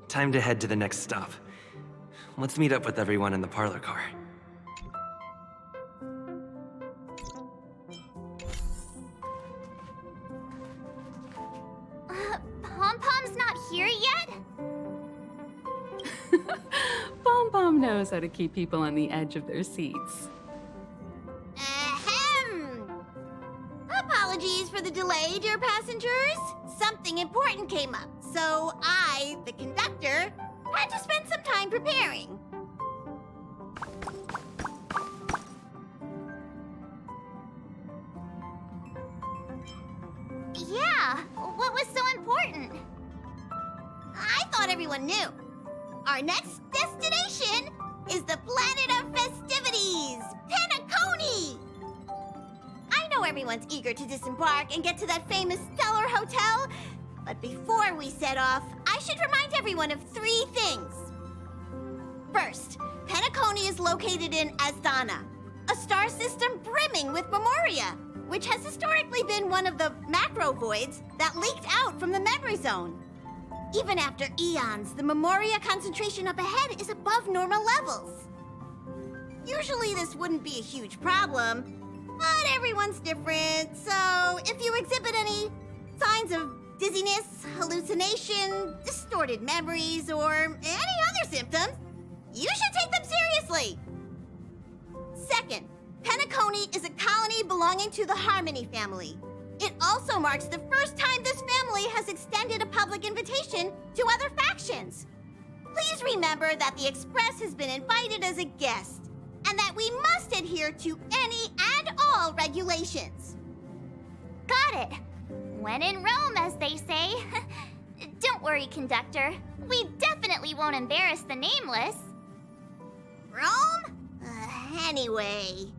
Time to head to the next stop. Let's meet up with everyone in the parlor car. Pom-Pom's not here yet? Pom-Pom knows how to keep people on the edge of their seats. Ahem! Apologies for the delay, dear passengers. Something important came up, so I, the conductor, had to spend some time preparing. Yeah, what was so important? I thought everyone knew. Our next destination is the planet of festivities, Penacony! I know everyone's eager to disembark and get to that famous Stellar Hotel, but before we set off, I should remind everyone of 3 things. First, Penacony is located in Asdana, a star system brimming with Memoria, which has historically been one of the macro voids that leaked out from the memory zone. Even after eons, the Memoria concentration up ahead is above normal levels. Usually this wouldn't be a huge problem, but everyone's different, so if you exhibit any signs of dizziness, hallucination, distorted memories, or any other symptoms, you should take them seriously. Second, Penacony is a colony belonging to the Harmony family. It also marks the first time this family has extended a public invitation to other factions. Please remember that the Express has been invited as a guest, and that we must adhere to any and all regulations. Got it. When in Rome, as they say. Don't worry, conductor. We definitely won't embarrass the nameless. Rome? Anyway,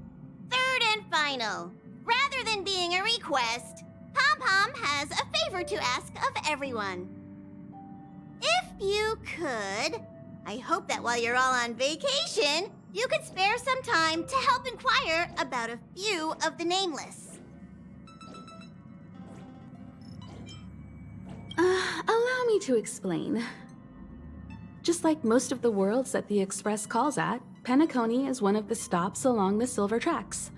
third and final. Rather than being a request, Pom-Pom has a favor to ask of everyone. If you could, I hope that while you're all on vacation, you could spare some time to help inquire about a few of the nameless. Allow me to explain. Just like most of the worlds that the Express calls at, Penacony is one of the stops along the Silver Tracks.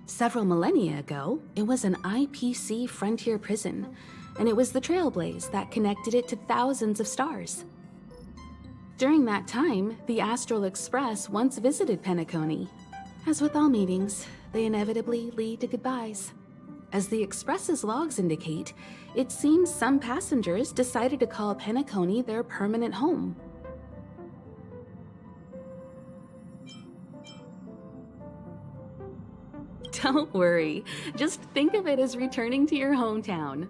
Several millennia ago, it was an IPC frontier prison, and it was the Trailblaze that connected it to thousands of stars. During that time, the Astral Express once visited Penacony. As with all meetings, they inevitably lead to goodbyes. As the Express's logs indicate, it seems some passengers decided to call Penacony their permanent home. Don't worry, just think of it as returning to your hometown.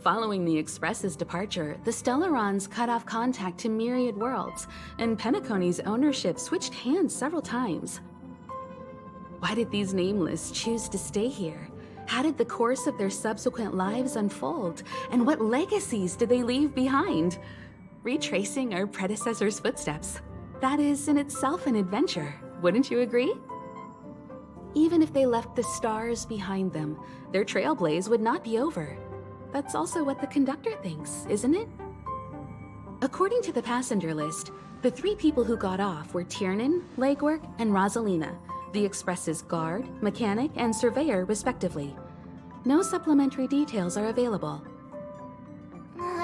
Following the Express's departure, the Stellarons cut off contact to myriad worlds, and Penacony's ownership switched hands several times. Why did these nameless choose to stay here? How did the course of their subsequent lives unfold? And what legacies did they leave behind? Retracing our predecessors' footsteps. That is in itself an adventure, wouldn't you agree? Even if they left the stars behind them, their trailblaze would not be over. That's also what the conductor thinks, isn't it? According to the passenger list, the 3 people who got off were Tiernan, Legwork, and Rosalina, the Express's guard, mechanic, and surveyor, respectively. No supplementary details are available.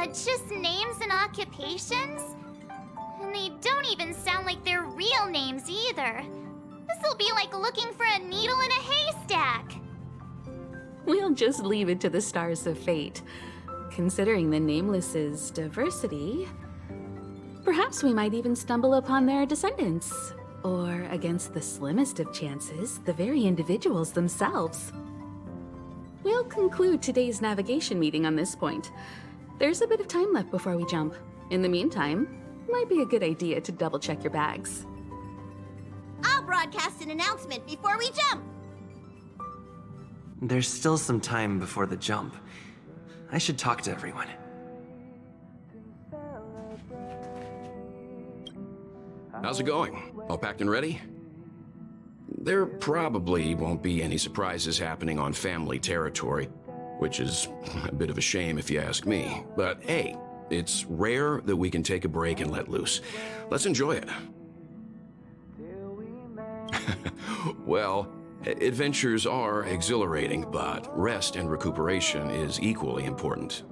Just names and occupations? And they don't even sound like their real names either. This'll be like looking for a needle in a haystack. We'll just leave it to the stars of fate. Considering the Nameless's diversity, perhaps we might even stumble upon their descendants. Or, against the slimmest of chances, the very individuals themselves. We'll conclude today's navigation meeting on this point. There's a bit of time left before we jump. In the meantime, might be a good idea to double-check your bags. I'll broadcast an announcement before we jump. There's still some time before the jump. I should talk to everyone. How's it going? All packed and ready? There probably won't be any surprises happening on family territory, which is a bit of a shame if you ask me. But hey, it's rare that we can take a break and let loose. Let's enjoy it. Well, adventures are exhilarating, but rest and recuperation is equally important.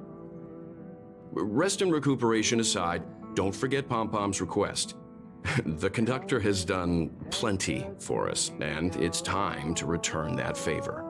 Rest and recuperation aside, don't forget Pom-Pom's request. The conductor has done plenty for us, and it's time to return that favor.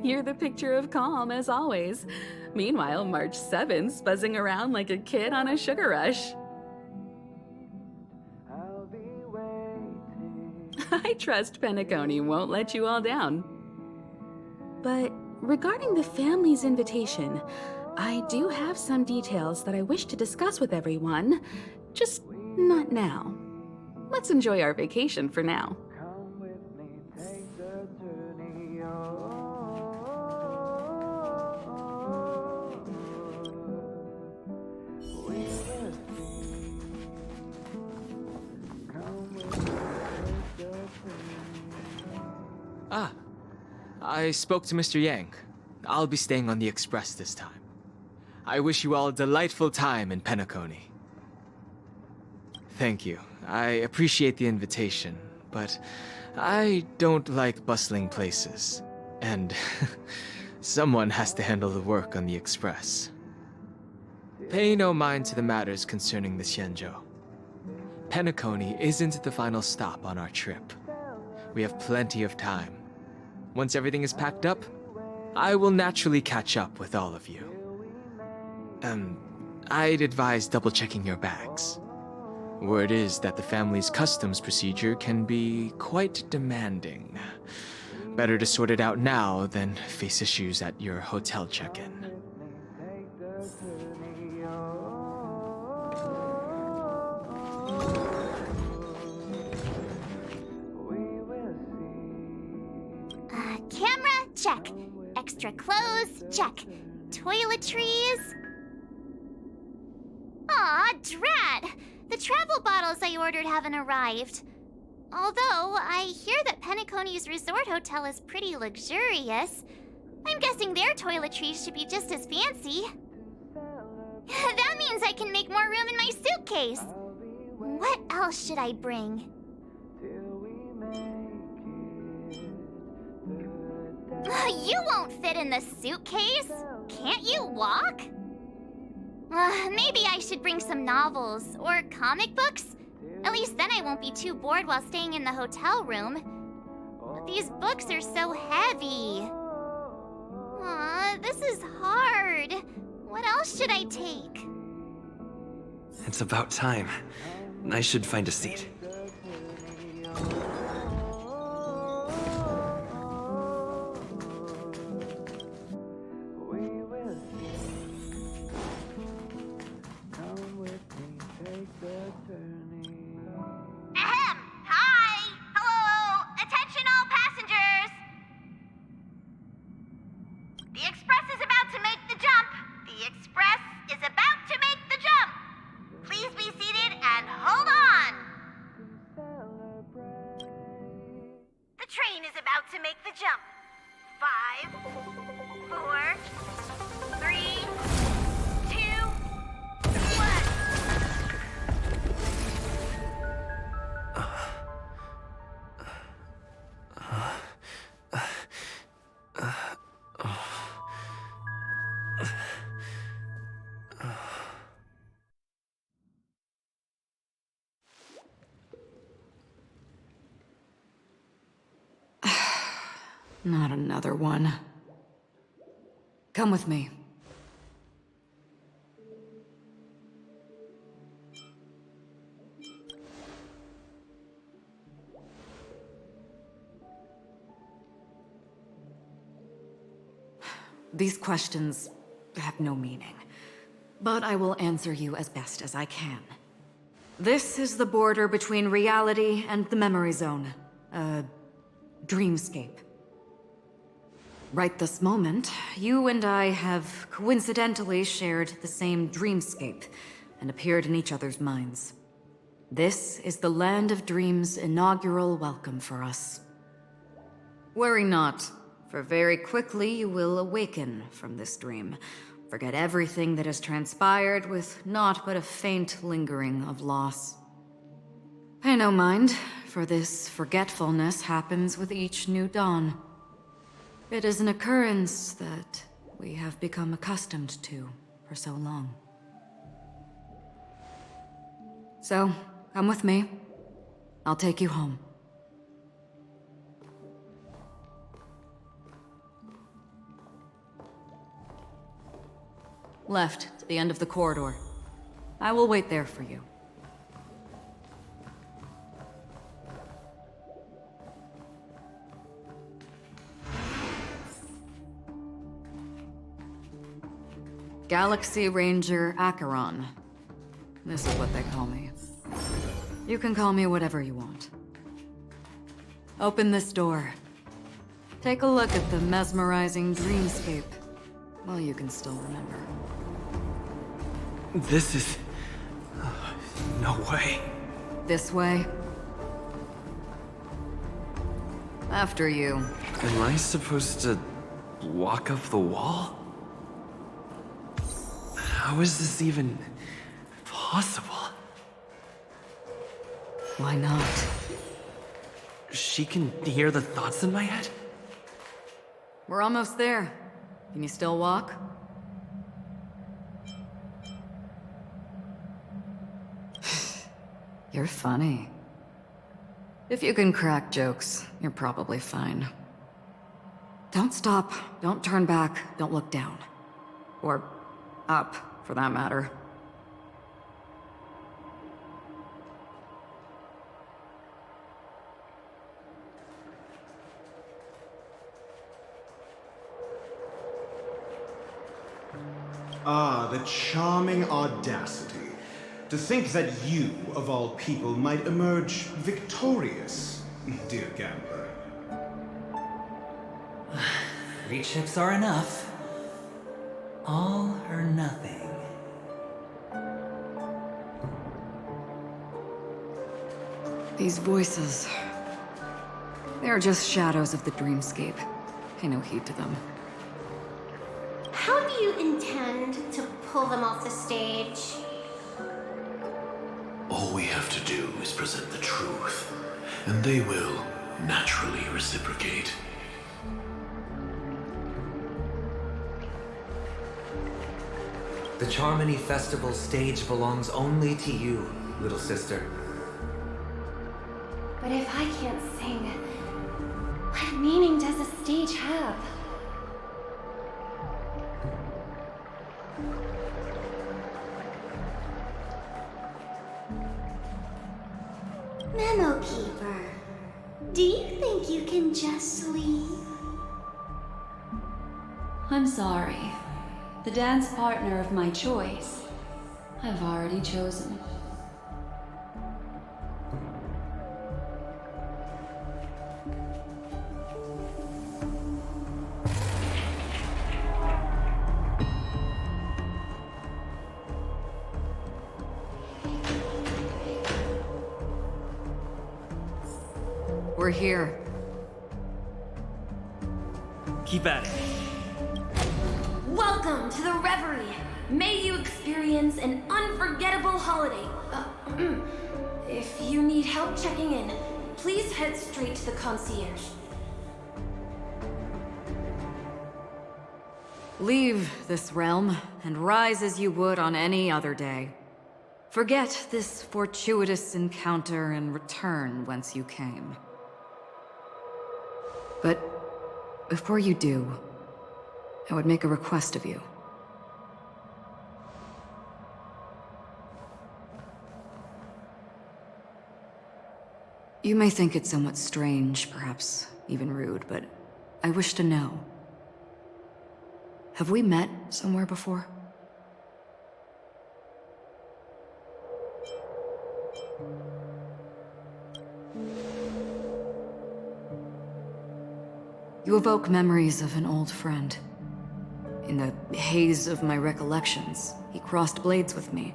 You're the picture of calm, as always. Meanwhile, March 7th's buzzing around like a kid on a sugar rush. I trust Penacony won't let you all down. But regarding the family's invitation, I do have some details that I wish to discuss with everyone, just not now. Let's enjoy our vacation for now. Ah, I spoke to Mr. Yang. I'll be staying on the express this time. I wish you all a delightful time in Penacony. Thank you. I appreciate the invitation, but I don't like bustling places. And someone has to handle the work on the express. Pay no mind to the matters concerning the Xianzhou. Penacony isn't the final stop on our trip. We have plenty of time. Once everything is packed up, I will naturally catch up with all of you. I'd advise double-checking your bags. Word is that the family's customs procedure can be quite demanding. Better to sort it out now than face issues at your hotel check-in. Camera, check. Extra clothes, check. Toiletries. Aw, drat! The travel bottles I ordered haven't arrived. Although, I hear that Penacony's resort hotel is pretty luxurious. I'm guessing their toiletries should be just as fancy. That means I can make more room in my suitcase. What else should I bring? You won't fit in the suitcase. Can't you walk? Maybe I should bring some novels or comic books. At least then I won't be too bored while staying in the hotel room. But these books are so heavy. Aw, this is hard. What else should I take? It's about time. I should find a seat. Ahem! Hi! Hello! Attention all passengers! The express is about to make the jump! The express is about to make the jump! Please be seated and hold on! The train is about to make the jump. 5, 4, 3, 2, 1. Not another one. Come with me. These questions have no meaning. But I will answer you as best as I can. This is the border between reality and the memory zone. A dreamscape. Right this moment, you and I have coincidentally shared the same dreamscape and appeared in each other's minds. This is the Land of Dreams' inaugural welcome for us. Worry not, for very quickly you will awaken from this dream. Forget everything that has transpired with naught but a faint lingering of loss. Pay no mind, for this forgetfulness happens with each new dawn. It is an occurrence that we have become accustomed to for so long. So, come with me. I'll take you home. Left, to the end of the corridor. I will wait there for you. Galaxy Ranger Acheron. This is what they call me. You can call me whatever you want. Open this door. Take a look at the mesmerizing dreamscape while you can still remember. This is... no way. This way. After you. Am I supposed to walk up the wall? How is this even possible? Why not? She can hear the thoughts in my head? We're almost there. Can you still walk? You're funny. If you can crack jokes, you're probably fine. Don't stop, don't turn back, don't look down. Or up, for that matter. Ah, the charming audacity. To think that you, of all people, might emerge victorious, dear gambler. 3 chips are enough. All or nothing. These voices... they're just shadows of the dreamscape. Pay no heed to them. How do you intend to pull them off the stage? All we have to do is present the truth, and they will naturally reciprocate. The Charmony Festival stage belongs only to you, little sister. But if I can't sing, what meaning does a stage have? Memo Keeper, do you think you can just leave? I'm sorry. The dance partner of my choice, I've already chosen. We're here. Keep at it. Welcome to the Reverie! May you experience an unforgettable holiday. If you need help checking in, please head straight to the concierge. Leave this realm, and rise as you would on any other day. Forget this fortuitous encounter and return whence you came. But before you do, I would make a request of you. You may think it somewhat strange, perhaps even rude, but I wish to know. Have we met somewhere before? You evoke memories of an old friend. In the haze of my recollections, he crossed blades with me.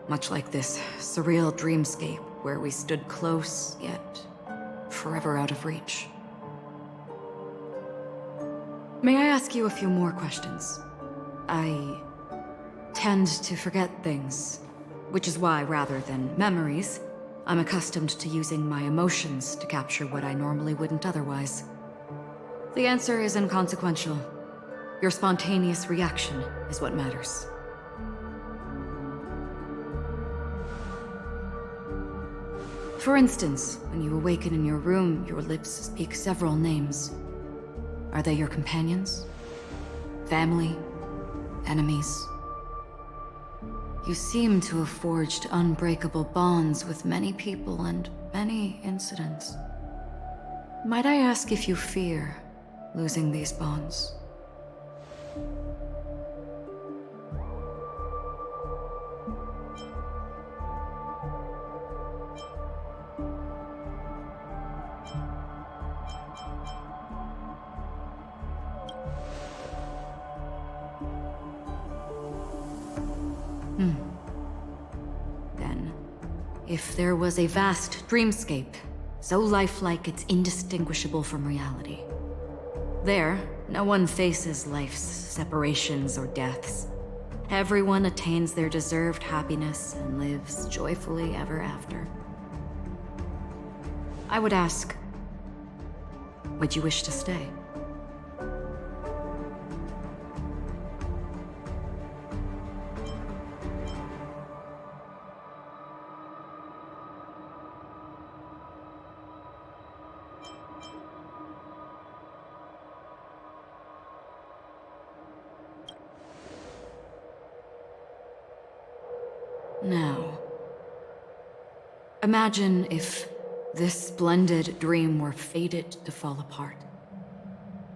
Much like this surreal dreamscape where we stood close, yet forever out of reach. May I ask you a few more questions? I tend to forget things, which is why, rather than memories, I'm accustomed to using my emotions to capture what I normally wouldn't otherwise. The answer is inconsequential. Your spontaneous reaction is what matters. For instance, when you awaken in your room, your lips speak several names. Are they your companions? Family? Enemies? You seem to have forged unbreakable bonds with many people and many incidents. Might I ask if you fear losing these bonds? Then, if there was a vast dreamscape, so lifelike it's indistinguishable from reality, there, no one faces life's separations or deaths. Everyone attains their deserved happiness and lives joyfully ever after. I would ask, would you wish to stay? Now, imagine if this splendid dream were fated to fall apart.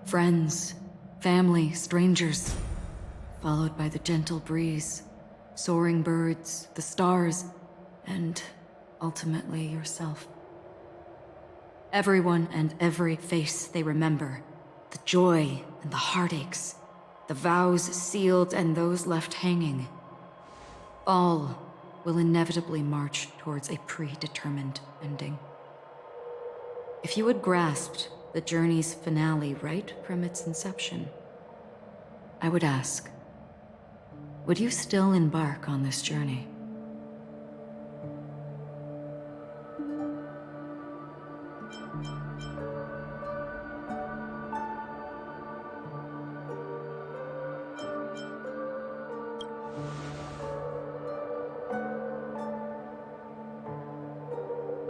Friends, family, strangers, followed by the gentle breeze, soaring birds, the stars, and ultimately yourself. Everyone and every face they remember, the joy and the heartaches, the vows sealed and those left hanging, all will inevitably march towards a predetermined ending. If you had grasped the journey's finale right from its inception, I would ask, would you still embark on this journey?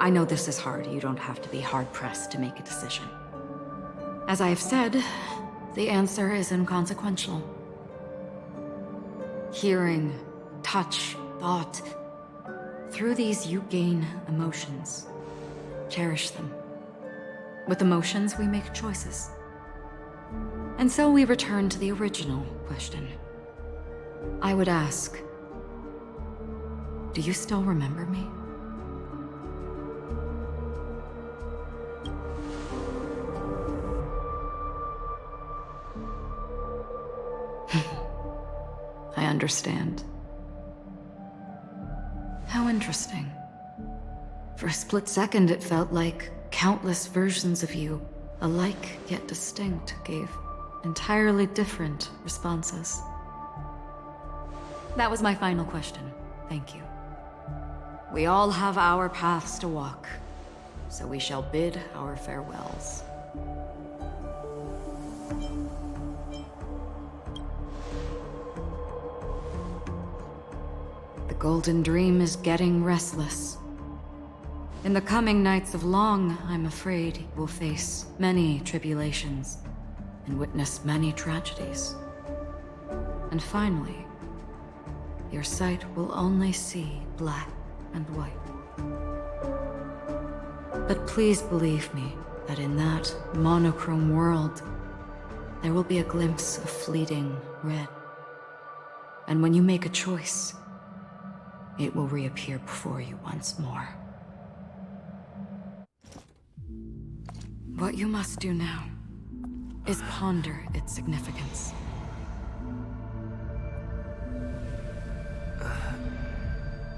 I know this is hard. You don't have to be hard-pressed to make a decision. As I have said, the answer is inconsequential. Hearing, touch, thought. Through these you gain emotions. Cherish them. With emotions, we make choices. And so we return to the original question. I would ask, do you still remember me? I understand. How interesting. For a split second, it felt like countless versions of you, alike yet distinct, gave entirely different responses. That was my final question. Thank you. We all have our paths to walk, so we shall bid our farewells. The Golden Dream is getting restless. In the coming nights of Long, I'm afraid you will face many tribulations and witness many tragedies. And finally, your sight will only see black and white. But please believe me that in that monochrome world, there will be a glimpse of fleeting red. And when you make a choice, it will reappear before you once more. What you must do now is ponder its significance.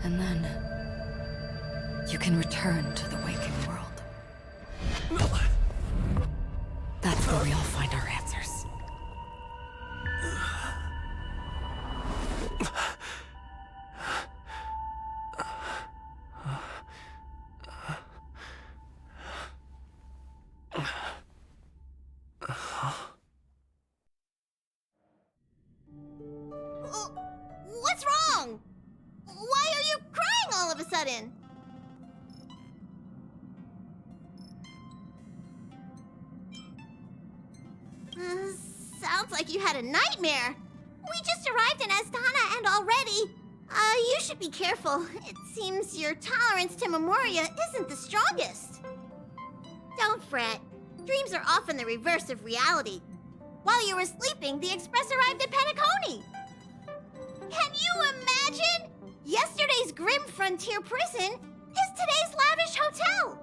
And then you can return to the waking world. That's where we all find our answers. What's wrong? Why are you crying all of a sudden? Sounds like you had a nightmare. We just arrived in Astana and already... you should be careful. It seems your tolerance to Memoria isn't the strongest. Don't fret. Dreams are often the reverse of reality. While you were sleeping, the Express arrived at Penacony. Can you imagine? Yesterday's grim frontier prison is today's lavish hotel.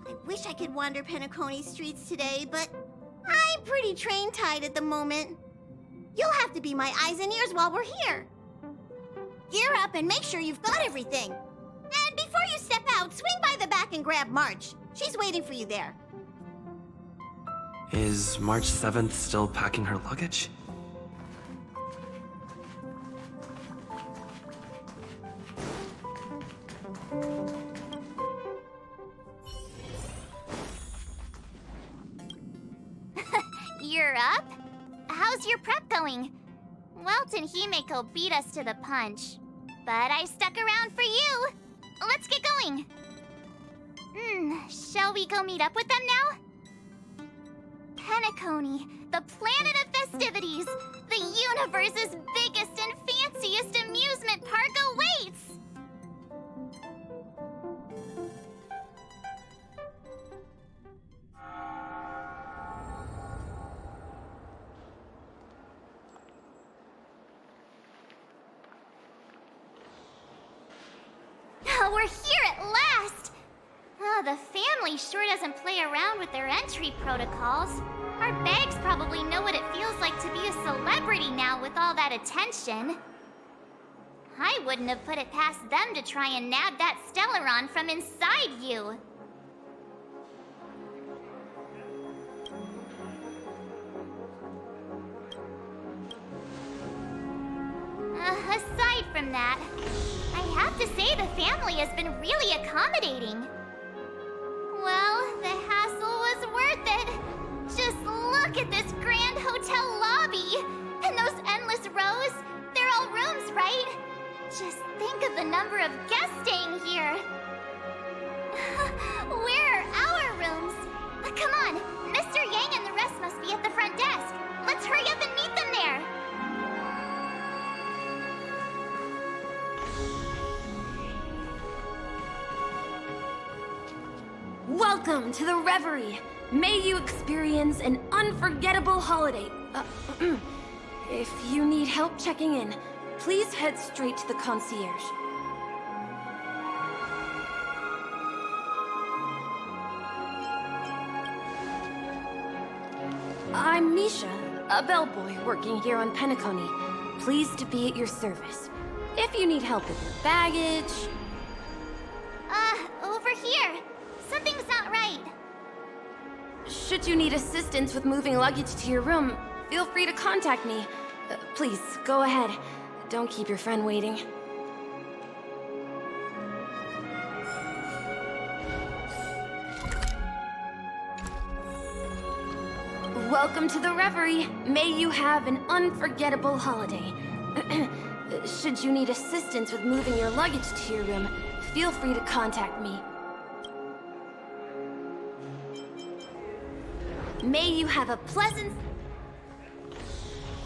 I wish I could wander Penacony streets today, but I'm pretty train-tied at the moment. You'll have to be my eyes and ears while we're here. Gear up and make sure you've got everything. And before you step out, swing by the back and grab March. She's waiting for you there. Is March 7th still packing her luggage? You're up? How's your prep going? Welt and Himeko beat us to the punch, but I stuck around for you. Let's get going. Shall we go meet up with them now? Penacony, the planet of festivities. The universe's biggest and fanciest amusement park awaits. We're here at last! Oh, the family sure doesn't play around with their entry protocols. Our bags probably know what it feels like to be a celebrity now with all that attention. I wouldn't have put it past them to try and nab that Stellaron from inside you. Aside from that, I have to say the family has been really accommodating. Well, the hassle was worth it. Just look at this grand hotel lobby. And those endless rows, they're all rooms, right? Just think of the number of guests staying here. Where are our rooms? Come on, Mr. Yang and the rest must be at the front desk. Let's hurry up and meet them there. Welcome to the Reverie. May you experience an unforgettable holiday. If you need help checking in, please head straight to the concierge. I'm Misha, a bellboy working here on Penacony. Pleased to be at your service. If you need help with your baggage... Over here. Something's not right. Should you need assistance with moving luggage to your room, feel free to contact me. Please, go ahead. Don't keep your friend waiting. Welcome to the Reverie. May you have an unforgettable holiday. Should you need assistance with moving your luggage to your room, feel free to contact me. May you have a pleasant...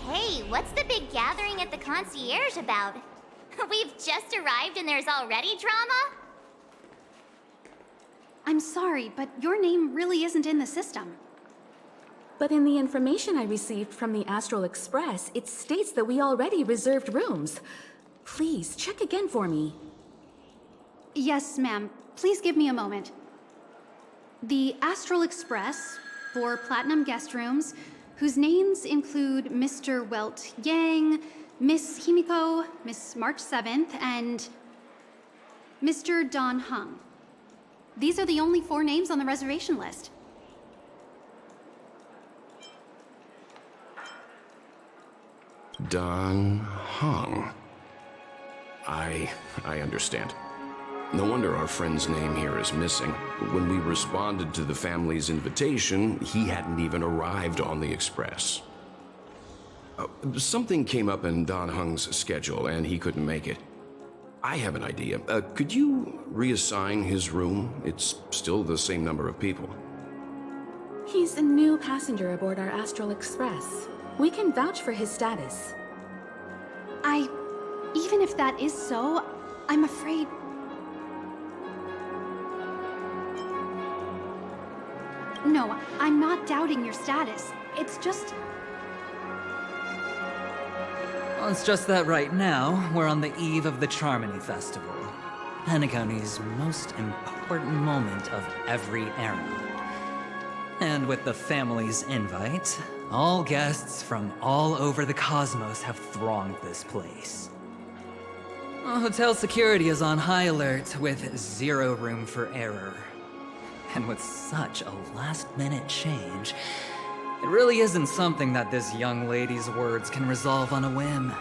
Hey, what's the big gathering at the concierge about? We've just arrived and there's already drama? I'm sorry, but your name really isn't in the system. But in the information I received from the Astral Express, it states that we already reserved rooms. Please, check again for me. Yes, ma'am. Please give me a moment. The Astral Express, 4 platinum guest rooms, whose names include Mr. Welt Yang, Miss Himiko, Miss March 7th, and Mr. Don Hung. These are the only 4 names on the reservation list. Don Hung. I understand. No wonder our friend's name here is missing. When we responded to the family's invitation, he hadn't even arrived on the express. Something came up in Don Hung's schedule, and he couldn't make it. I have an idea. Could you reassign his room? It's still the same number of people. He's a new passenger aboard our Astral Express. We can vouch for his status. Even if that is so, I'm afraid... No, I'm not doubting your status. It's just... Well, it's just that right now, we're on the eve of the Charmony Festival. Penacony's most important moment of every era. And with the family's invite, all guests from all over the cosmos have thronged this place. Hotel security is on high alert with 0 room for error. And with such a last-minute change, it really isn't something that this young lady's words can resolve on a whim.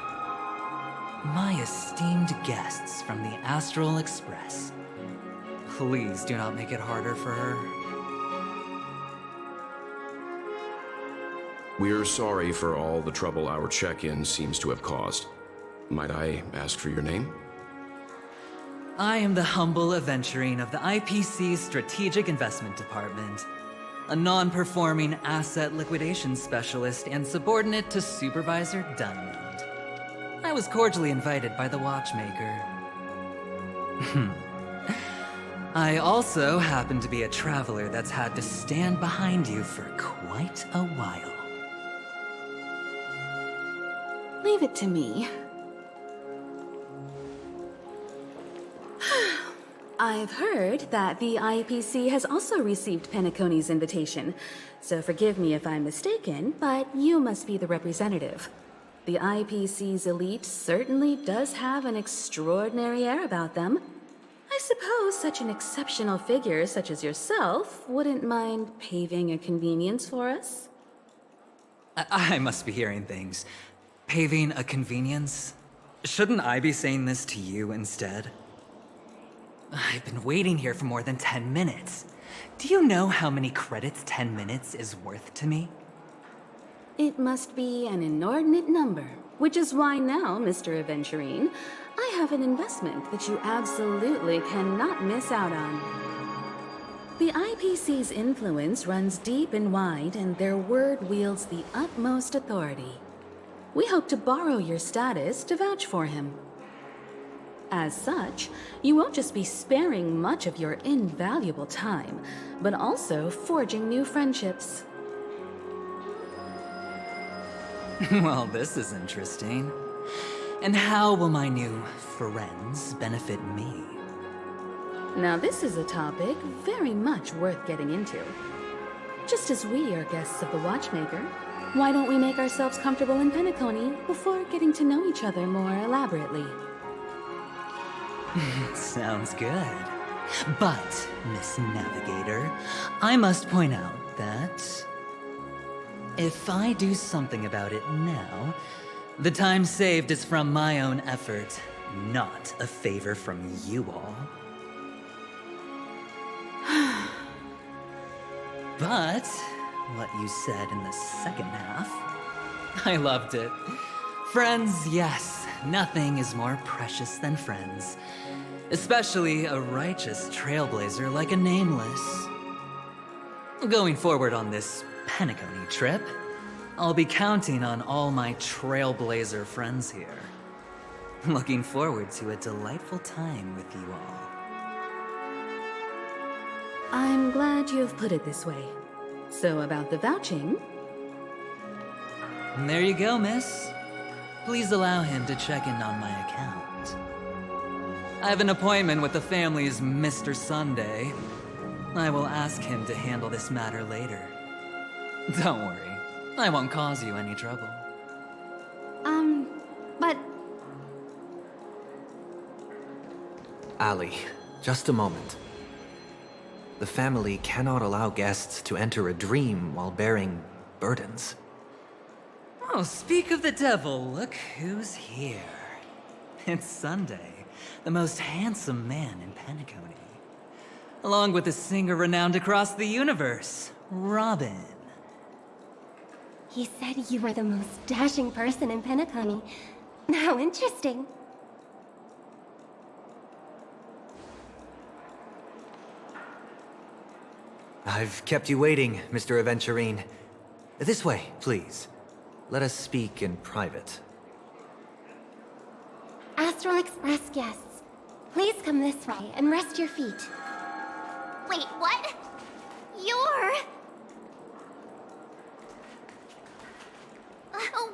My esteemed guests from the Astral Express, please do not make it harder for her. We're sorry for all the trouble our check-in seems to have caused. Might I ask for your name? I am the humble aventurine of the IPC's Strategic Investment Department, a non-performing asset liquidation specialist and subordinate to Supervisor Diamond. I was cordially invited by the Watchmaker. I also happen to be a traveler that's had to stand behind you for quite a while. Leave it to me. I've heard that the IPC has also received Penacony's invitation, so forgive me if I'm mistaken, but you must be the representative. The IPC's elite certainly does have an extraordinary air about them. I suppose such an exceptional figure such as yourself wouldn't mind paving a convenience for us? I must be hearing things. Paving a convenience? Shouldn't I be saying this to you instead? I've been waiting here for more than 10 minutes. Do you know how many credits 10 minutes is worth to me? It must be an inordinate number, which is why now, Mr. Aventurine, I have an investment that you absolutely cannot miss out on. The IPC's influence runs deep and wide, and their word wields the utmost authority. We hope to borrow your status to vouch for him. As such, you won't just be sparing much of your invaluable time, but also forging new friendships. Well, this is interesting. And how will my new friends benefit me? Now this is a topic very much worth getting into. Just as we are guests of the Watchmaker, why don't we make ourselves comfortable in Penacony before getting to know each other more elaborately? Sounds good. But, Miss Navigator, I must point out that if I do something about it now, the time saved is from my own effort, not a favor from you all. But what you said in the second half, I loved it. Friends, yes, nothing is more precious than friends. Especially a righteous trailblazer like a Nameless. Going forward on this Penacony trip, I'll be counting on all my trailblazer friends here. Looking forward to a delightful time with you all. I'm glad you've put it this way. So about the vouching, There you go, miss. Please allow him to check in on my account. I have an appointment with the family's Mr. Sunday. I will ask him to handle this matter later. Don't worry, I won't cause you any trouble. But... Ali, just a moment. The family cannot allow guests to enter a dream while bearing burdens. Oh, speak of the devil, look who's here. It's Sunday, the most handsome man in Penacony. Along with a singer renowned across the universe, Robin. He said you were the most dashing person in Penacony. How interesting. I've kept you waiting, Mr. Aventurine. This way, please. Let us speak in private. Astral Express guests, please come this way and rest your feet. Wait, what? You're...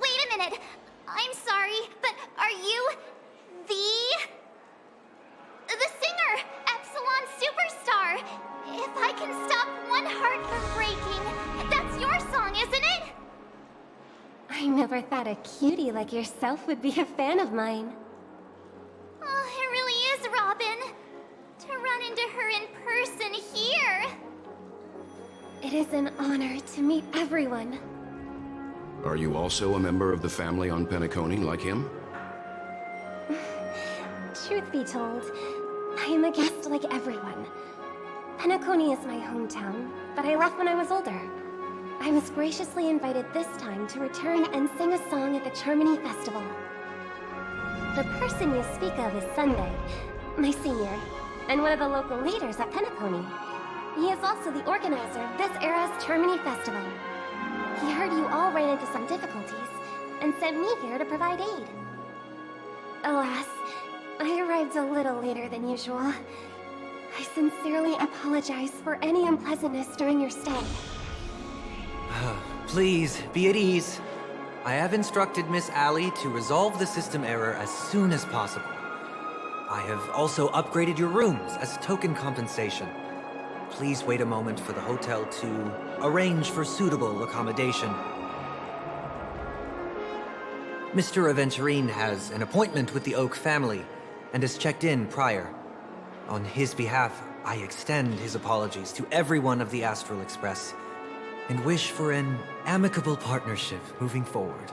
wait a minute. I'm sorry, but are you... the singer, Epsilon Superstar? If I can stop one heart from breaking, that's your song, isn't it? I never thought a cutie like yourself would be a fan of mine. Oh, it really is, Robin. To run into her in person here. It is an honor to meet everyone. Are you also a member of the family on Penacony like him? Truth be told, I am a guest like everyone. Penacony is my hometown, but I left when I was older. I was graciously invited this time to return and sing a song at the Charmony Festival. The person you speak of is Sunday, my senior, and one of the local leaders at Penacony. He is also the organizer of this era's Charmony Festival. He heard you all ran into some difficulties, and sent me here to provide aid. Alas, I arrived a little later than usual. I sincerely apologize for any unpleasantness during your stay. Please, be at ease. I have instructed Miss Ali to resolve the system error as soon as possible. I have also upgraded your rooms as token compensation. Please wait a moment for the hotel to arrange for suitable accommodation. Mr. Aventurine has an appointment with the Oak family and has checked in prior. On his behalf, I extend his apologies to everyone of the Astral Express and wish for an amicable partnership moving forward.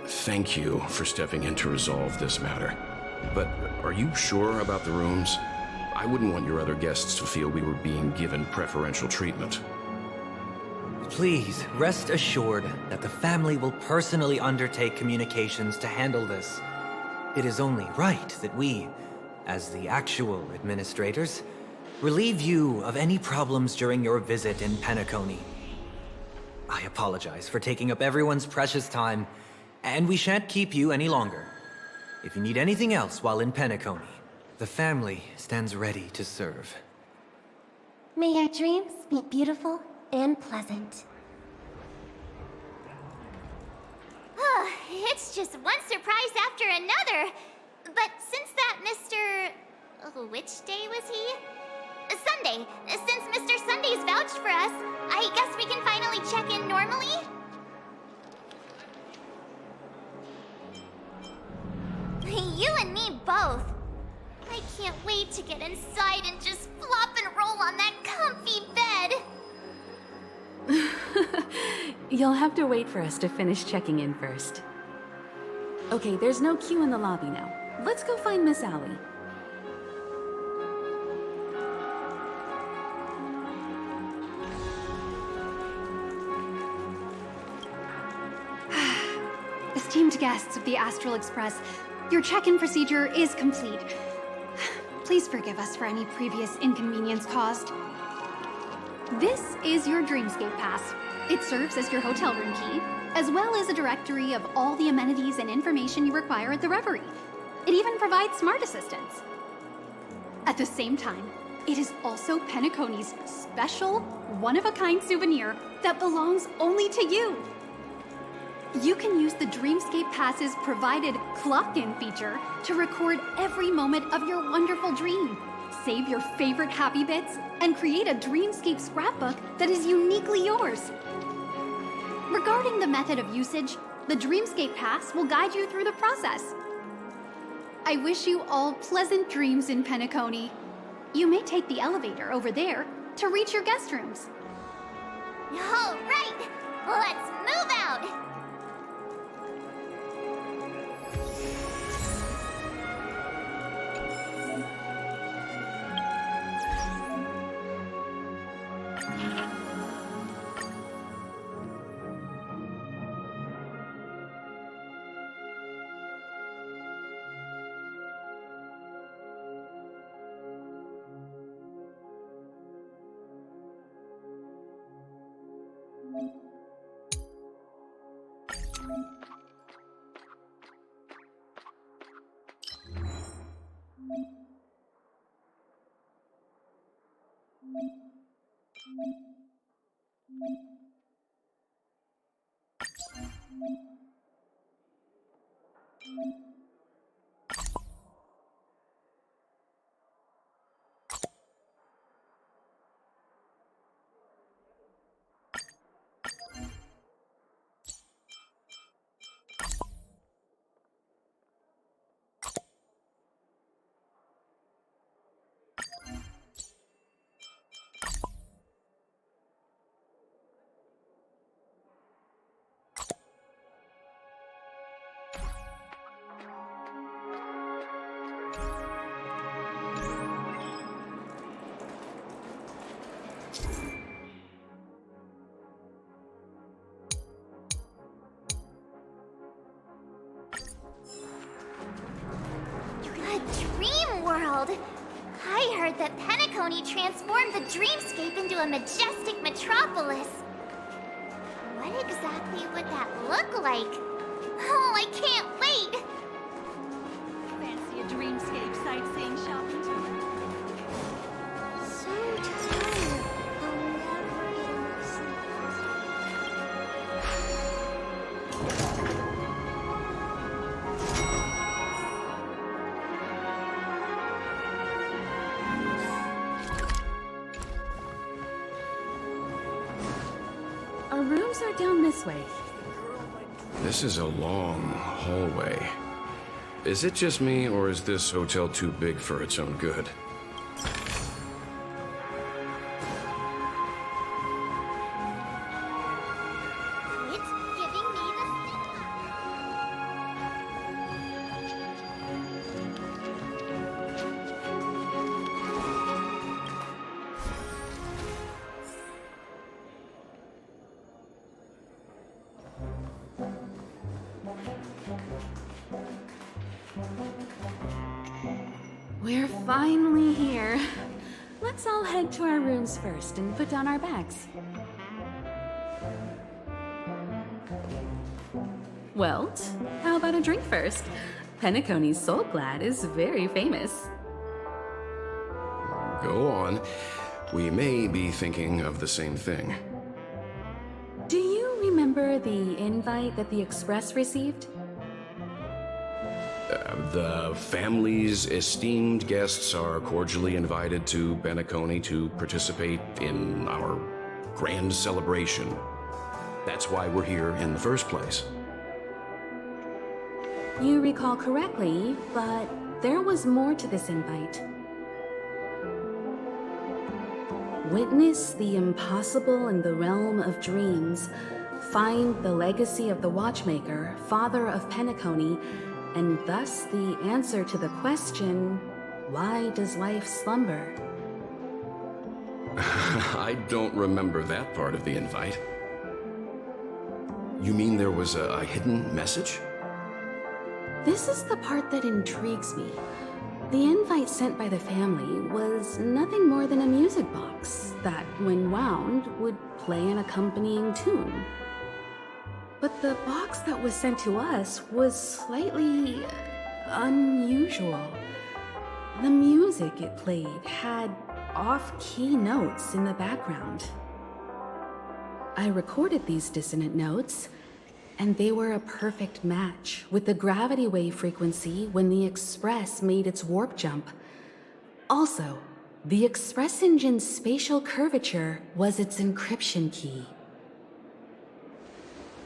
Thank you for stepping in to resolve this matter. But are you sure about the rooms? I wouldn't want your other guests to feel we were being given preferential treatment. Please, rest assured that the family will personally undertake communications to handle this. It is only right that we, as the actual administrators, relieve you of any problems during your visit in Penacony. I apologize for taking up everyone's precious time, and we shan't keep you any longer. If you need anything else while in Penacony, the family stands ready to serve. May your dreams be beautiful and pleasant. It's just one surprise after another. But since that Mr... which day was he? Sunday. Since Mr. Sunday's vouched for us, I guess we can finally check in normally? You and me both. I can't wait to get inside and just flop and roll on that comfy bed. You'll have to wait for us to finish checking in first. Okay, there's no queue in the lobby now. Let's go find Miss Ali. Esteemed guests of the Astral Express, your check-in procedure is complete. Please forgive us for any previous inconvenience caused. This is your Dreamscape Pass. It serves as your hotel room key, as well as a directory of all the amenities and information you require at the Reverie. It even provides smart assistants. At the same time, it is also Penacony's special, one-of-a-kind souvenir that belongs only to you. You can use the Dreamscape Pass's provided clock-in feature to record every moment of your wonderful dream. Save your favorite happy bits and create a Dreamscape scrapbook that is uniquely yours. Regarding the method of usage, the Dreamscape Pass will guide you through the process. I wish you all pleasant dreams in Penacony. You may take the elevator over there to reach your guest rooms. All right, let's move out! I heard that Penacony transformed the dreamscape into a majestic metropolis. What exactly would that look like? Oh, I can't wait! Fancy a dreamscape sightseeing shopping tour? So tired. I'll never get enough sleep. Our rooms are down this way. This is a long hallway. Is it just me, or is this hotel too big for its own good? It's giving me the We're finally here. Let's all head to our rooms first and put down our bags. Welt, how about a drink first? Penacony's Soul Glad is very famous. Go on. We may be thinking of the same thing. Do you remember the invite that the Express received? The family's esteemed guests are cordially invited to Penacony to participate in our grand celebration. That's why we're here in the first place. You recall correctly, but there was more to this invite. Witness the impossible in the realm of dreams. Find the legacy of the Watchmaker, father of Penacony, and thus the answer to the question, why does life slumber? I don't remember that part of the invite. You mean there was a hidden message? This is the part that intrigues me. The invite sent by the family was nothing more than a music box that, when wound, would play an accompanying tune. But the box that was sent to us was slightly unusual. The music it played had off-key notes in the background. I recorded these dissonant notes, and they were a perfect match with the gravity wave frequency when the Express made its warp jump. Also, the Express engine's spatial curvature was its encryption key.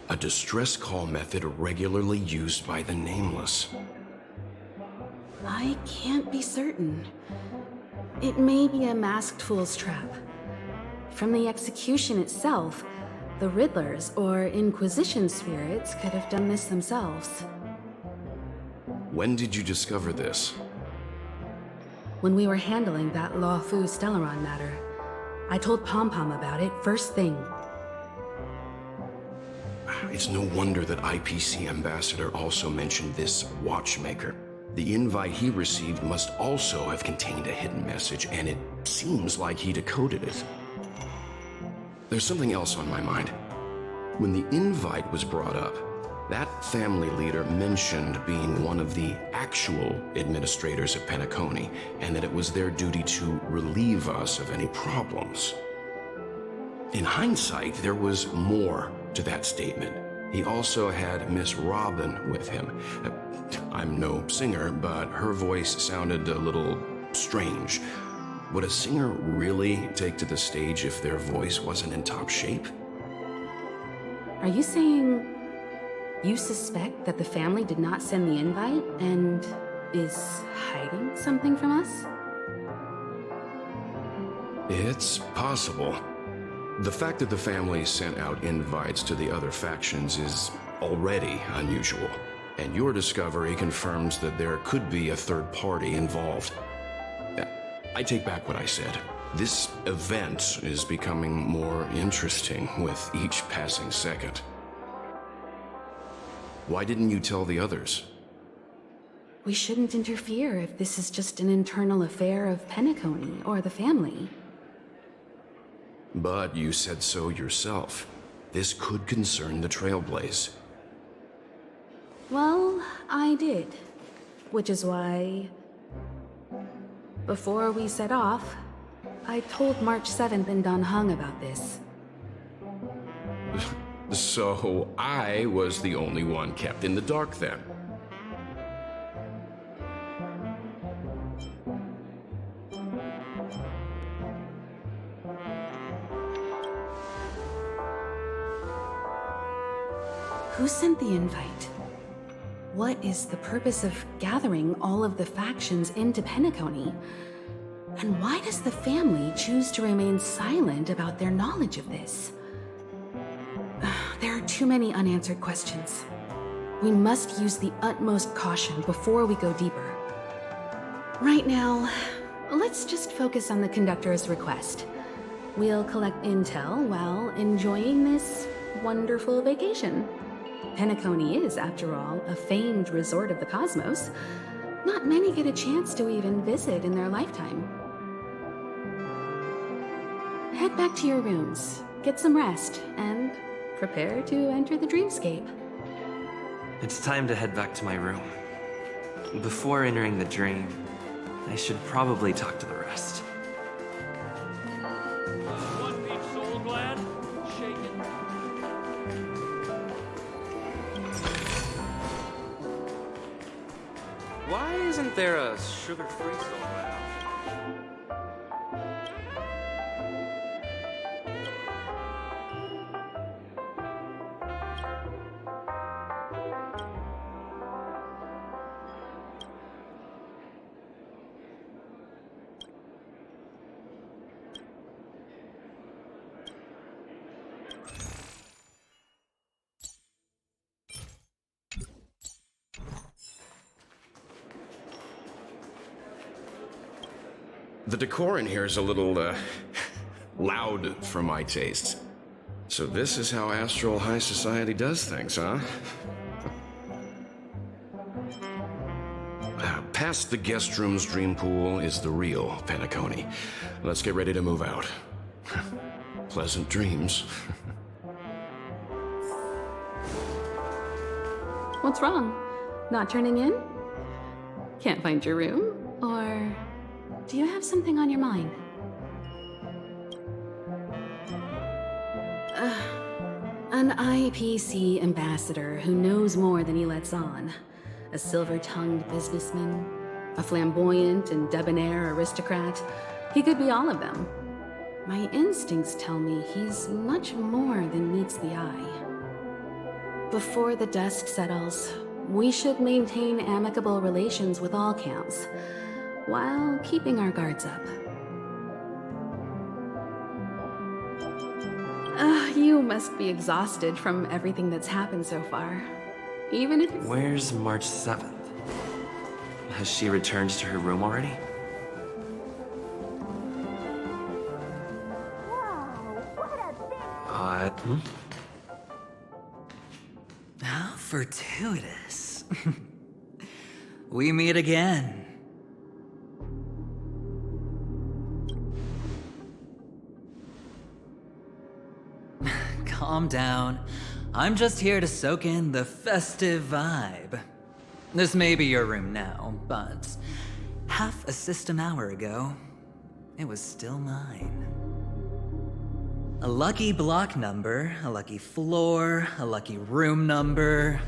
A distress call method regularly used by the Nameless. I can't be certain. It may be a masked fool's trap. From the execution itself, the Riddlers or Inquisition spirits could have done this themselves. When did you discover this? When we were handling that Law Fu Stellaron matter, I told Pom Pom about it first thing. It's no wonder that IPC Ambassador also mentioned this watchmaker. The invite he received must also have contained a hidden message, and it seems like he decoded it. There's something else on my mind. When the invite was brought up, that family leader mentioned being one of the actual administrators of Penacony, and that it was their duty to relieve us of any problems. In hindsight, there was more to that statement. He also had Miss Robin with him. I'm no singer, but her voice sounded a little strange. Would a singer really take to the stage if their voice wasn't in top shape? Are you saying you suspect that the family did not send the invite and is hiding something from us? It's possible. The fact that the family sent out invites to the other factions is already unusual, and your discovery confirms that there could be a third party involved. I take back what I said. This event is becoming more interesting with each passing second. Why didn't you tell the others? We shouldn't interfere if this is just an internal affair of Penacony or the family. But you said so yourself. This could concern the Trailblaze. Well, I did. Which is why, before we set off, I told March 7th and Don Hung about this. So I was the only one kept in the dark then. Who sent the invite? What is the purpose of gathering all of the factions into Penacony? And why does the family choose to remain silent about their knowledge of this? There are too many unanswered questions. We must use the utmost caution before we go deeper. Right now, let's just focus on the conductor's request. We'll collect intel while enjoying this wonderful vacation. Penacony is, after all, a famed resort of the cosmos. Not many get a chance to even visit in their lifetime. Head back to your rooms, get some rest, and prepare to enter the dreamscape. It's time to head back to my room. Before entering the dream, I should probably talk to the rest. One big soul glad, shaking. Why isn't there a sugar-free soda? The decor in here is a little, loud for my tastes. So this is how Astral High Society does things, huh? Past the guest room's dream pool is the real Penacony. Let's get ready to move out. Pleasant dreams. What's wrong? Not turning in? Can't find your room? Or do you have something on your mind? An IPC ambassador who knows more than he lets on. A silver-tongued businessman. A flamboyant and debonair aristocrat. He could be all of them. My instincts tell me he's much more than meets the eye. Before the dust settles, we should maintain amicable relations with all camps, while keeping our guards up. You must be exhausted from everything that's happened so far. Even if... Where's March 7th? Has she returned to her room already? Hmm? How fortuitous. We meet again. Calm down. I'm just here to soak in the festive vibe. This may be your room now, but half a system hour ago, it was still mine. A lucky block number, a lucky floor, a lucky room number.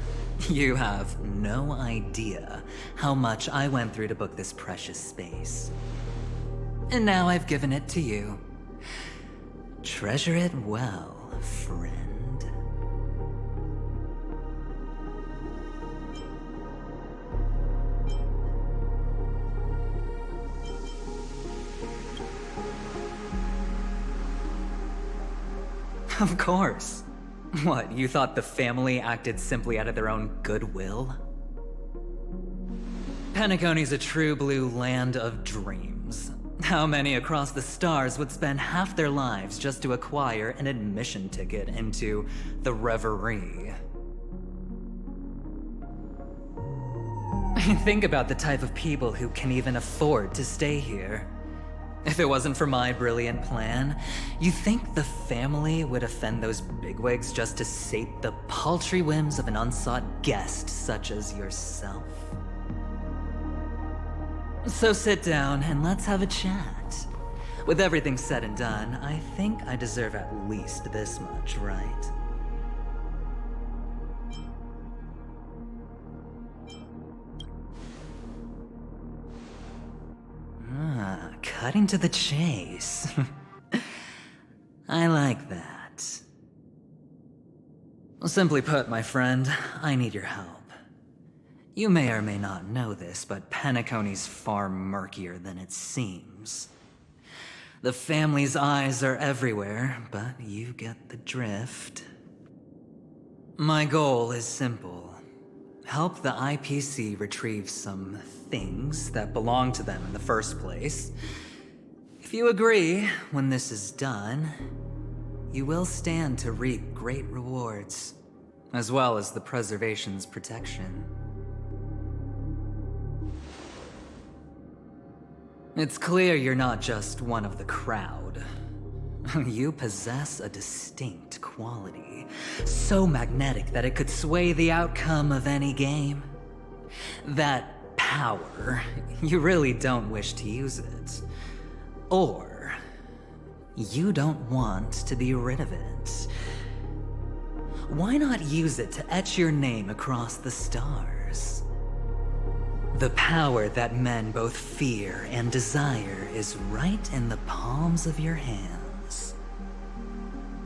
You have no idea how much I went through to book this precious space. And now I've given it to you. Treasure it well, friend. Of course. What, you thought the family acted simply out of their own goodwill? Penacony's a true blue land of dreams. How many across the stars would spend half their lives just to acquire an admission ticket into the Reverie? Think about the type of people who can even afford to stay here. If it wasn't for my brilliant plan, you think the family would offend those bigwigs just to sate the paltry whims of an unsought guest such as yourself? So sit down and let's have a chat. With everything said and done, I think I deserve at least this much, right? Cutting to the chase. I like that. Simply put, my friend, I need your help. You may or may not know this, but Penacony's far murkier than it seems. The family's eyes are everywhere, but you get the drift. My goal is simple. Help the IPC retrieve some things that belong to them in the first place. If you agree, when this is done, you will stand to reap great rewards, as well as the preservation's protection. It's clear you're not just one of the crowd. You possess a distinct quality, so magnetic that it could sway the outcome of any game. That power, you really don't wish to use it. Or, you don't want to be rid of it. Why not use it to etch your name across the stars? The power that men both fear and desire is right in the palms of your hands.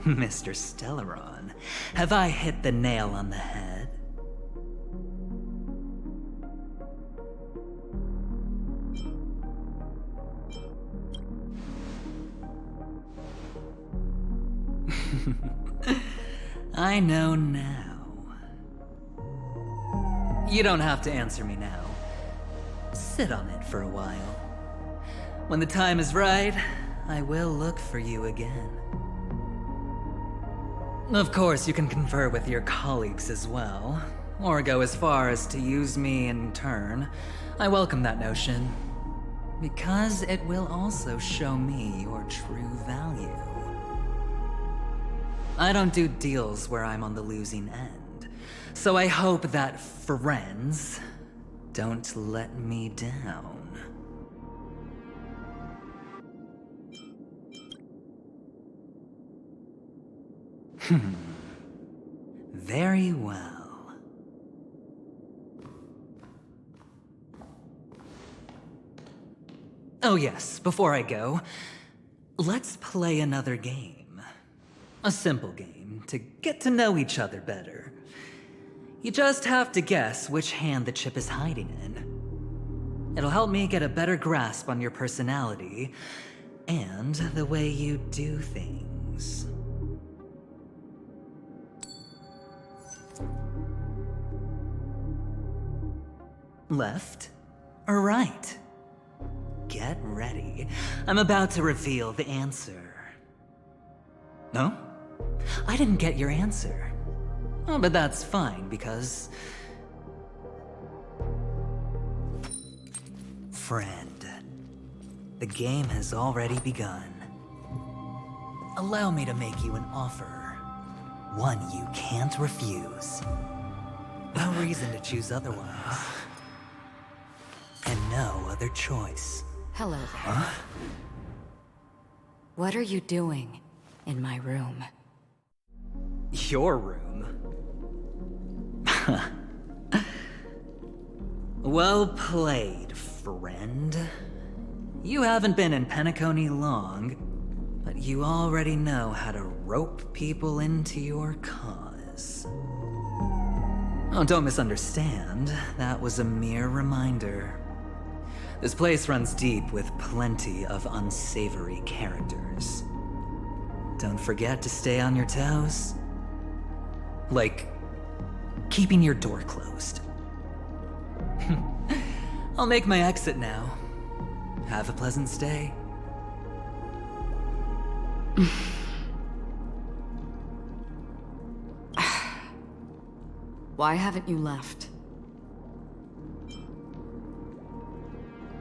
Mr. Stellaron, have I hit the nail on the head? I know now. You don't have to answer me now. Sit on it for a while. When the time is right, I will look for you again. Of course, you can confer with your colleagues as well, or go as far as to use me in turn. I welcome that notion, because it will also show me your true value. I don't do deals where I'm on the losing end, so I hope that friends don't let me down. Very well. Oh yes, before I go, let's play another game. A simple game to get to know each other better. You just have to guess which hand the chip is hiding in. It'll help me get a better grasp on your personality and the way you do things. Left or right? Get ready. I'm about to reveal the answer. No? I didn't get your answer. Oh, but that's fine, because... Friend, the game has already begun. Allow me to make you an offer. One you can't refuse. No reason to choose otherwise. And no other choice. Hello there. Huh? What are you doing in my room? Your room? Well played, friend. You haven't been in Penacony long, but you already know how to rope people into your cause. Oh, don't misunderstand. That was a mere reminder. This place runs deep with plenty of unsavory characters. Don't forget to stay on your toes. Like, keeping your door closed. I'll make my exit now. Have a pleasant stay. Why haven't you left?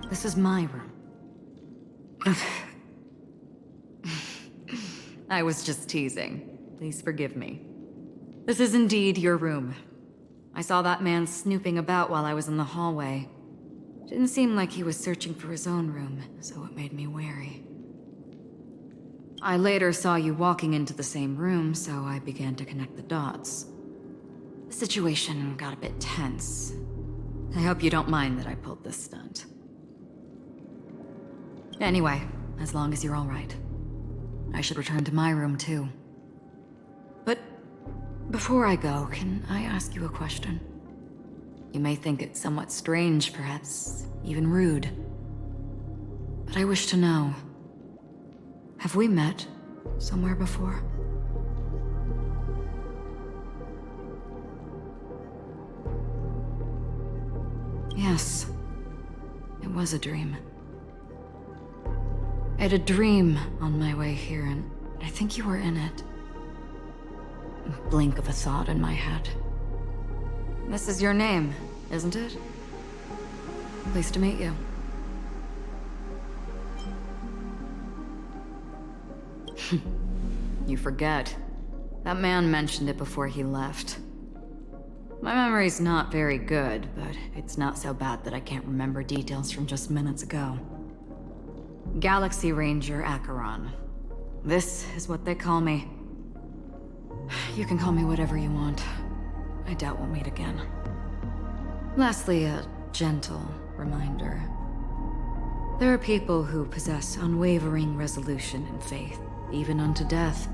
This is my room. I was just teasing. Please forgive me. This is indeed your room. I saw that man snooping about while I was in the hallway. Didn't seem like he was searching for his own room, so it made me wary. I later saw you walking into the same room, so I began to connect the dots. The situation got a bit tense. I hope you don't mind that I pulled this stunt. Anyway, as long as you're all right. I should return to my room, too. But before I go, can I ask you a question? You may think it somewhat strange, perhaps even rude. But I wish to know, have we met somewhere before? Yes, it was a dream. I had a dream on my way here, and I think you were in it. A blink of a thought in my head. This is your name, isn't it? Pleased to meet you. You forget. That man mentioned it before he left. My memory's not very good, but it's not so bad that I can't remember details from just minutes ago. Galaxy Ranger Acheron. This is what they call me. You can call me whatever you want. I doubt we'll meet again. Lastly, a gentle reminder. There are people who possess unwavering resolution and faith, even unto death,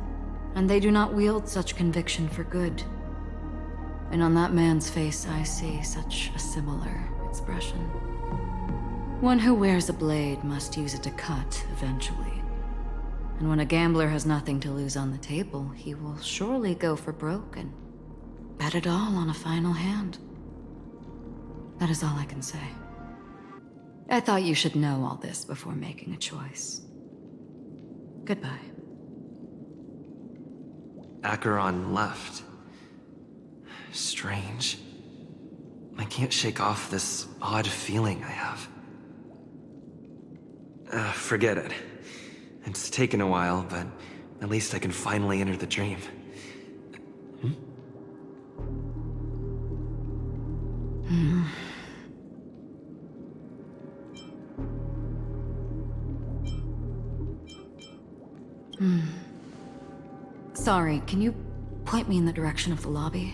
and they do not wield such conviction for good. And on that man's face, I see such a similar expression. One who wears a blade must use it to cut, eventually. And when a gambler has nothing to lose on the table, he will surely go for broke and bet it all on a final hand. That is all I can say. I thought you should know all this before making a choice. Goodbye. Acheron left. Strange. I can't shake off this odd feeling I have. Forget it. It's taken a while, but at least I can finally enter the dream. Sorry, can you point me in the direction of the lobby?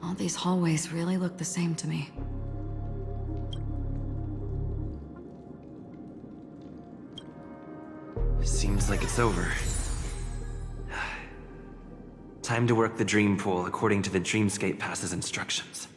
All these hallways really look the same to me. Seems like it's over. Time to work the dream pool according to the Dreamscape Pass's instructions.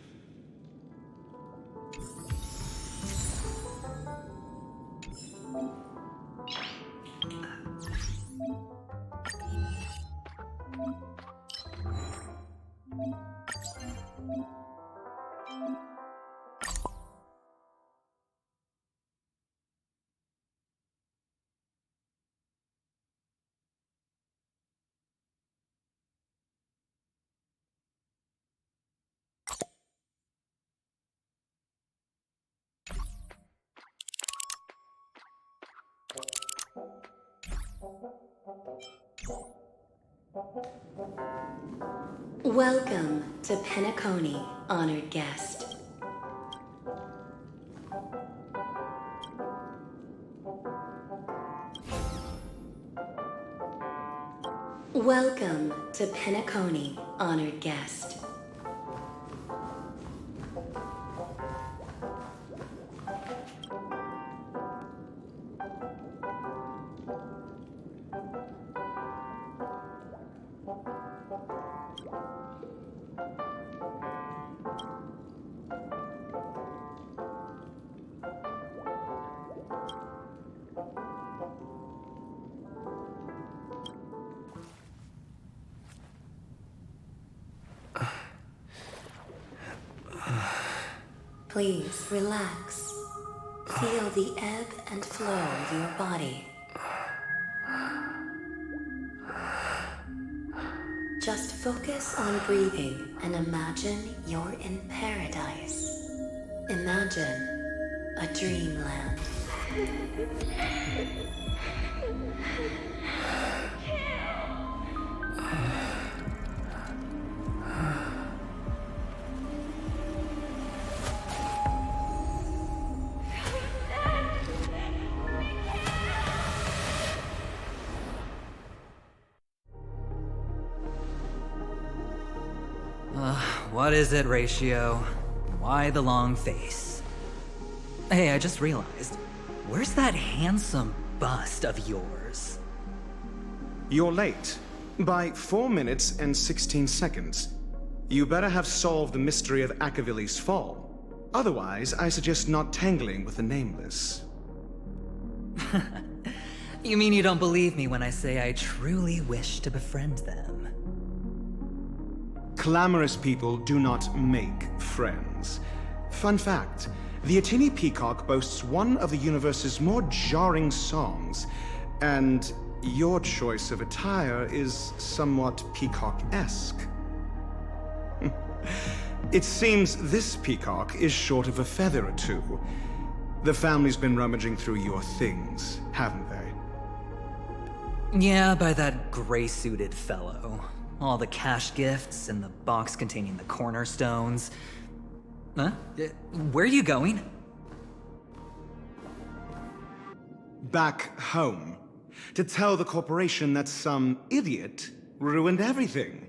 Welcome to Penacony, honored guest. Welcome to Penacony, honored guest. Please relax. Feel the ebb and flow of your body. Just focus on breathing and imagine you're in paradise. Imagine a dreamland. What is it, Ratio? Why the long face? Hey, I just realized. Where's that handsome bust of yours? You're late. By 4 minutes and 16 seconds. You better have solved the mystery of Akavili's fall. Otherwise, I suggest not tangling with the Nameless. You mean you don't believe me when I say I truly wish to befriend them? Clamorous people do not make friends. Fun fact, the Atini Peacock boasts one of the universe's more jarring songs, and your choice of attire is somewhat peacock-esque. It seems this peacock is short of a feather or two. The family's been rummaging through your things, haven't they? Yeah, by that gray-suited fellow. All the cash gifts and the box containing the cornerstones. Huh? Where are you going? Back home. To tell the corporation that some idiot ruined everything.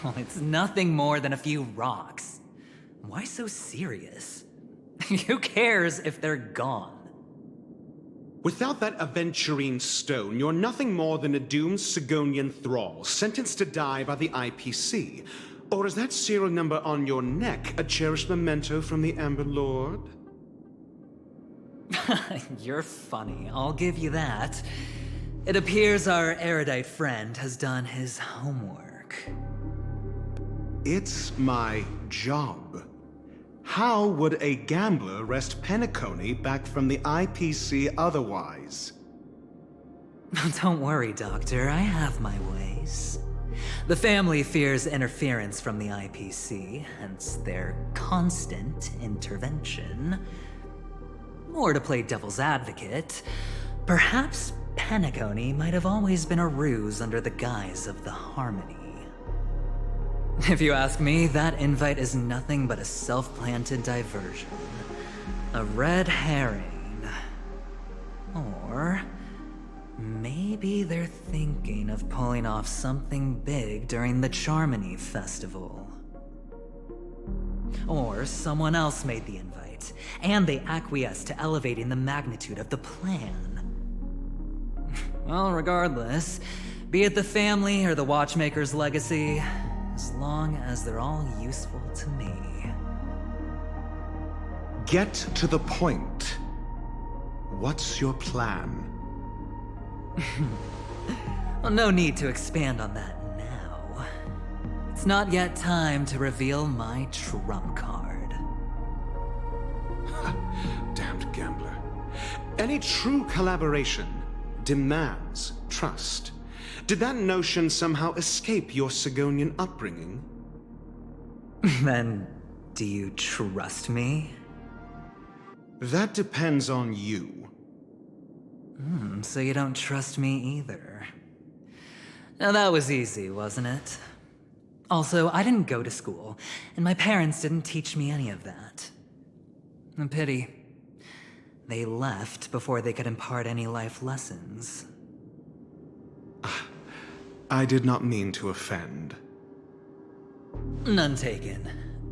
Well, it's nothing more than a few rocks. Why so serious? Who cares if they're gone? Without that aventurine stone, you're nothing more than a doomed Sigonian thrall, sentenced to die by the IPC. Or is that serial number on your neck a cherished memento from the Amber Lord? You're funny, I'll give you that. It appears our erudite friend has done his homework. It's my job. How would a gambler wrest Penacony back from the IPC otherwise? Don't worry, Doctor, I have my ways. The family fears interference from the IPC, hence their constant intervention. Or to play devil's advocate, perhaps Penacony might have always been a ruse under the guise of the Harmony. If you ask me, that invite is nothing but a self-planted diversion. A red herring. Or maybe they're thinking of pulling off something big during the Charmony Festival. Or someone else made the invite, and they acquiesced to elevating the magnitude of the plan. Well, regardless, be it the family or the Watchmaker's legacy, as long as they're all useful to me. Get to the point. What's your plan? Well, no need to expand on that now. It's not yet time to reveal my trump card. Damned gambler. Any true collaboration demands trust. Did that notion somehow escape your Sigonian upbringing? Then, do you trust me? That depends on you. So you don't trust me either. Now that was easy, wasn't it? Also, I didn't go to school, and my parents didn't teach me any of that. A pity. They left before they could impart any life lessons. I did not mean to offend. None taken.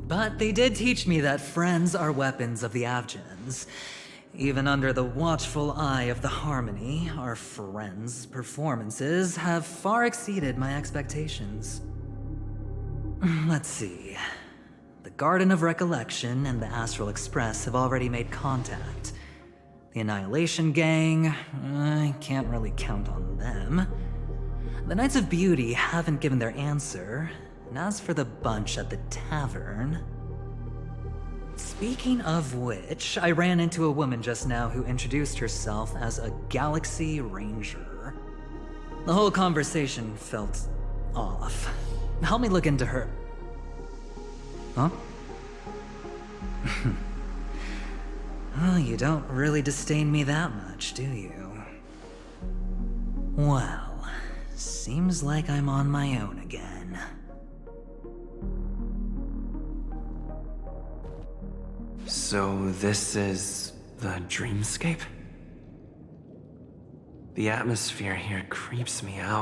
But they did teach me that friends are weapons of the Avgens. Even under the watchful eye of the Harmony, our friends' performances have far exceeded my expectations. Let's see. The Garden of Recollection and the Astral Express have already made contact. The Annihilation Gang, I can't really count on them. The Knights of Beauty haven't given their answer, and as for the bunch at the tavern... Speaking of which, I ran into a woman just now who introduced herself as a Galaxy Ranger. The whole conversation felt off. Help me look into her... Huh? Well, you don't really disdain me that much, do you? Well, seems like I'm on my own again. So this is the dreamscape? The atmosphere here creeps me out.